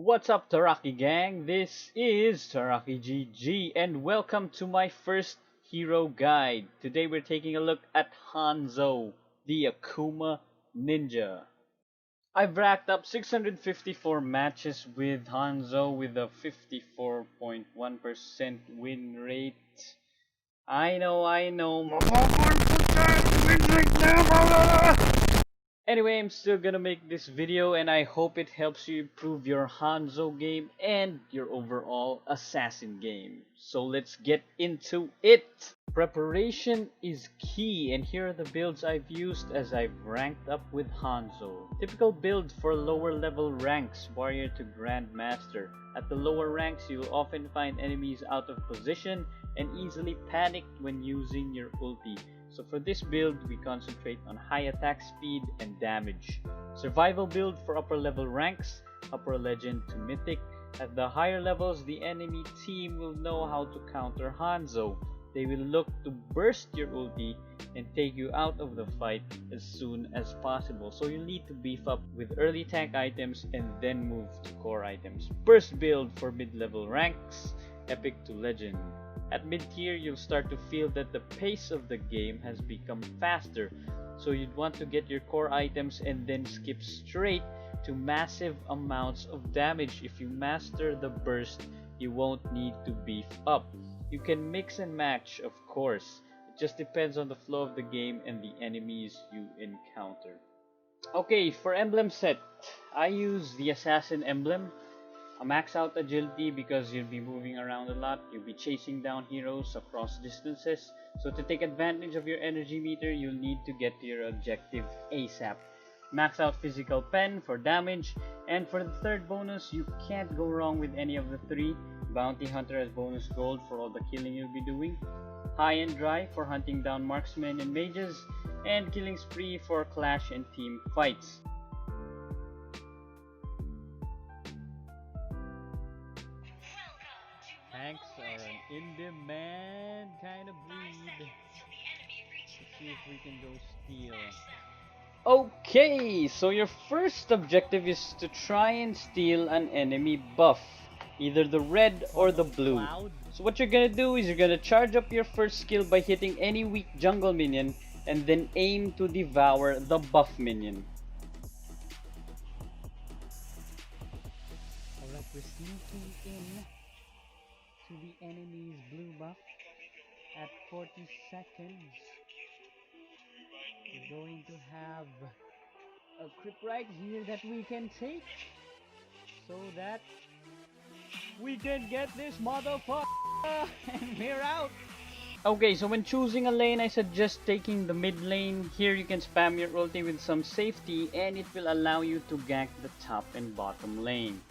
What's up, Taraki Gang? This is Taraki GG and welcome to my first hero guide. Today we're taking a look at Hanzo, the Akuma Ninja. I've racked up 654 matches with Hanzo with a 54.1% win rate. I know. Anyway, I'm still gonna make this video and I hope it helps you improve your Hanzo game and your overall assassin game. So let's get into it! Preparation is key, and here are the builds I've used as I've ranked up with Hanzo. Typical build for lower level ranks, warrior to grandmaster. At the lower ranks, you'll often find enemies out of position and easily panicked when using your ulti. So for this build, we concentrate on high attack speed and damage. Survival build for upper level ranks, upper legend to mythic. At the higher levels, the enemy team will know how to counter Hanzo. They will look to burst your ulti and take you out of the fight as soon as possible. So you'll need to beef up with early tank items and then move to core items. Burst build for mid-level ranks, epic to legend. At mid-tier, you'll start to feel that the pace of the game has become faster. So you'd want to get your core items and then skip straight to massive amounts of damage. If you master the burst, you won't need to beef up. You can mix and match, of course. It just depends on the flow of the game and the enemies you encounter. Okay, for emblem set, I use the assassin emblem. A max out agility because you'll be moving around a lot, you'll be chasing down heroes across distances. So to take advantage of your energy meter, you'll need to get to your objective ASAP. Max out physical pen for damage, and for the third bonus, you can't go wrong with any of the three. Bounty Hunter as bonus gold for all the killing you'll be doing. High and Dry for hunting down marksmen and mages, and Killing Spree for clash and team fights. Tanks are an in-demand kind of breed. Let's see if we can go steal. Okay, so your first objective is to try and steal an enemy buff, either the red or the blue. So what you're gonna do is you're gonna charge up your first skill by hitting any weak jungle minion and then aim to devour the buff minion. Alright, we're sneaking in to the enemy's blue buff at 40 seconds. We're going to have a creep right here that we can take so that we can get this motherfucker and we're out. Okay, so when choosing a lane, I suggest taking the mid lane. Here you can spam your ulti with some safety and it will allow you to gank the top and bottom lane.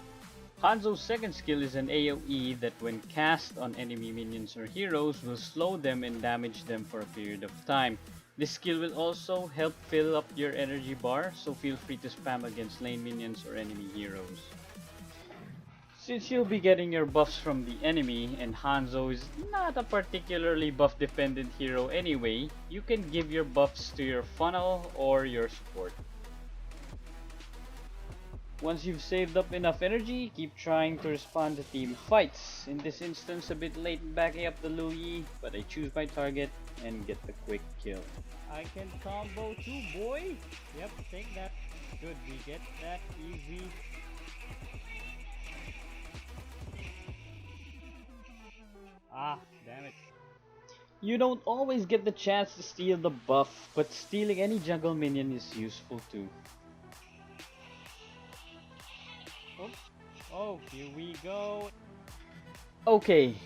Hanzo's second skill is an AoE that when cast on enemy minions or heroes will slow them and damage them for a period of time. This skill will also help fill up your energy bar, so feel free to spam against lane minions or enemy heroes. Since you'll be getting your buffs from the enemy, and Hanzo is not a particularly buff dependent hero anyway, you can give your buffs to your funnel or your support. Once you've saved up enough energy, keep trying to respond to team fights. In this instance, a bit late backing up the Louis, but I choose my target and get the quick kill. I can combo too, boy! Yep, take that. Good, we get that easy. Ah, damn it. You don't always get the chance to steal the buff, but stealing any jungle minion is useful too. Oh, here we go. Okay,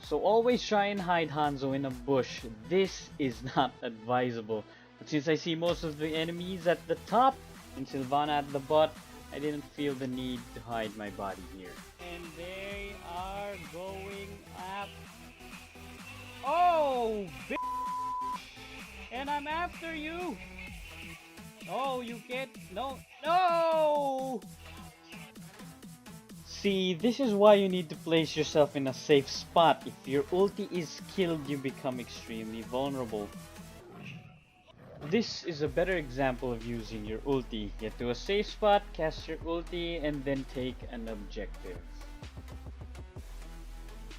so always try and hide Hanzo in a bush. This is not advisable. But since I see most of the enemies at the top and Sylvana at the bot, I didn't feel the need to hide my body here. And they are going up. Oh, bitch! And I'm after you! Oh, you can't. No! No! See, this is why you need to place yourself in a safe spot. If your ulti is killed, you become extremely vulnerable. This is a better example of using your ulti. Get to a safe spot, cast your ulti, and then take an objective.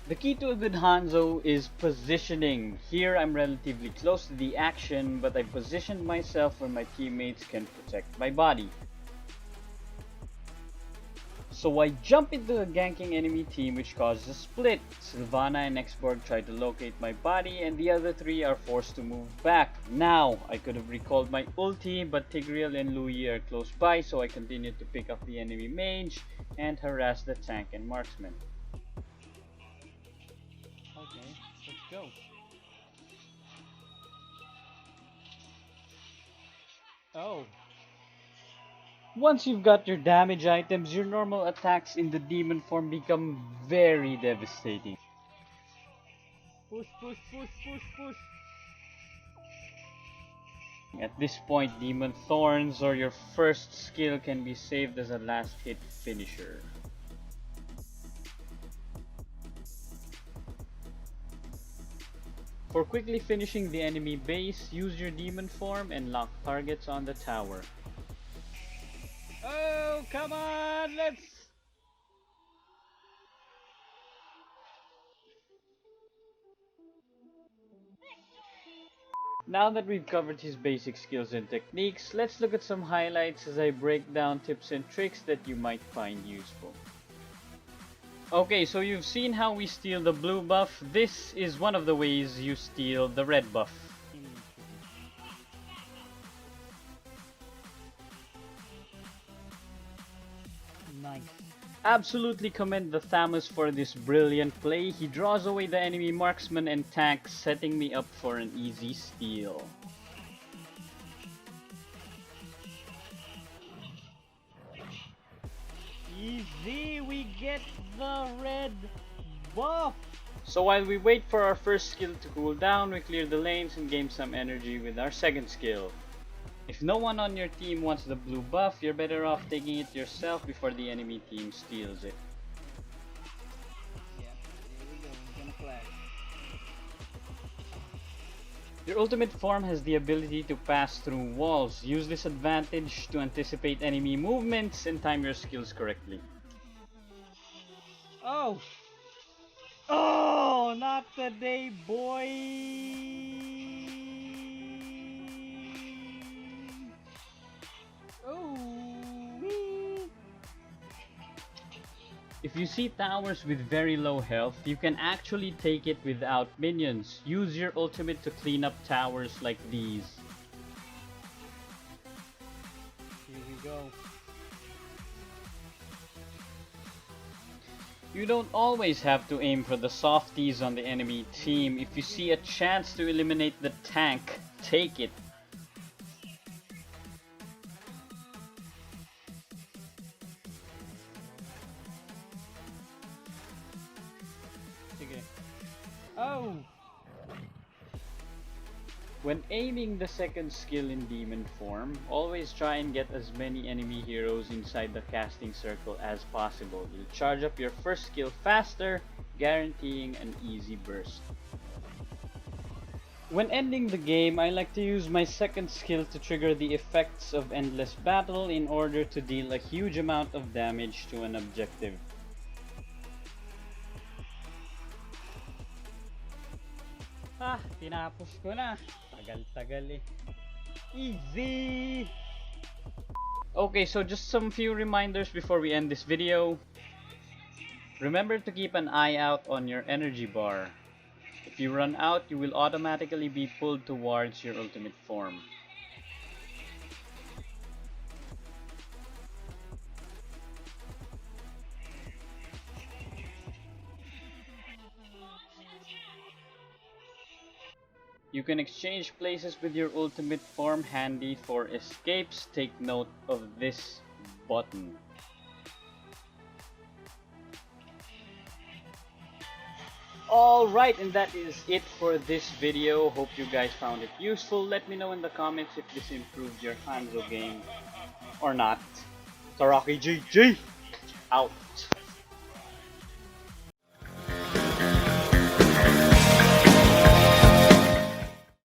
The key to a good Hanzo is positioning. Here I'm relatively close to the action, but I positioned myself where my teammates can protect my body. So I jump into a ganking enemy team which causes a split. Sylvana and Xborg try to locate my body and the other three are forced to move back. Now, I could have recalled my ulti, but Tigreal and Louis are close by, so I continued to pick up the enemy mage and harass the tank and marksman. Okay, let's go. Oh. Once you've got your damage items, your normal attacks in the demon form become very devastating. Push, push, push, push, push. At this point, Demon Thorns or your first skill can be saved as a last hit finisher. For quickly finishing the enemy base, use your demon form and lock targets on the tower. Oh, come on, let's... Now that we've covered his basic skills and techniques, let's look at some highlights as I break down tips and tricks that you might find useful. Okay, so you've seen how we steal the blue buff. This is one of the ways you steal the red buff. Nice. Absolutely commend the Thamus for this brilliant play. He draws away the enemy marksman and tank, setting me up for an easy steal. Easy, we get the red buff! So while we wait for our first skill to cool down, we clear the lanes and gain some energy with our second skill. If no one on your team wants the blue buff, you're better off taking it yourself before the enemy team steals it. Yeah, here we go, I'm gonna flash. Your ultimate form has the ability to pass through walls. Use this advantage to anticipate enemy movements and time your skills correctly. Oh! Oh, not today, boy! If you see towers with very low health, you can actually take it without minions. Use your ultimate to clean up towers like these. Here we go. You don't always have to aim for the softies on the enemy team. If you see a chance to eliminate the tank, take it. Oh! When aiming the second skill in demon form, always try and get as many enemy heroes inside the casting circle as possible. You'll charge up your first skill faster, guaranteeing an easy burst. When ending the game, I like to use my second skill to trigger the effects of Endless Battle in order to deal a huge amount of damage to an objective. Ah, tinapos ko na. Tagal-tagal eh. Easy! Okay, so just some few reminders before we end this video. Remember to keep an eye out on your energy bar. If you run out, you will automatically be pulled towards your ultimate form. You can exchange places with your ultimate form, handy for escapes. Take note of this button. Alright, and that is it for this video. Hope you guys found it useful. Let me know in the comments if this improved your Hanzo game or not. Taraki GG out.